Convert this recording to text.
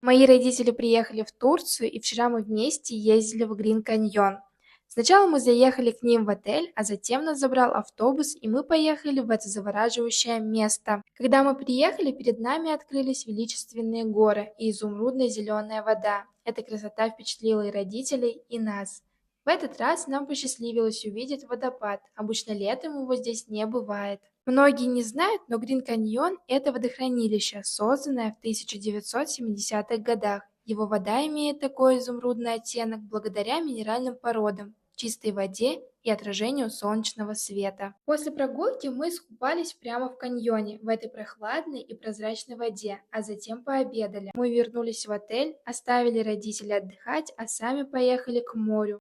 Мои родители приехали в Турцию, и вчера мы вместе ездили в Грин Каньон. Сначала мы заехали к ним в отель, а затем нас забрал автобус, и мы поехали в это завораживающее место. Когда мы приехали, перед нами открылись величественные горы и изумрудно-зеленая вода. Эта красота впечатлила и родителей, и нас. В этот раз нам посчастливилось увидеть водопад. Обычно летом его здесь не бывает. Многие не знают, но Грин Каньон– это водохранилище, созданное в 1970-х годах. Его вода имеет такой изумрудный оттенок благодаря минеральным породам, чистой воде и отражению солнечного света. После прогулки мы искупались прямо в каньоне, в этой прохладной и прозрачной воде, а затем пообедали. Мы вернулись в отель, оставили родителей отдыхать, а сами поехали к морю.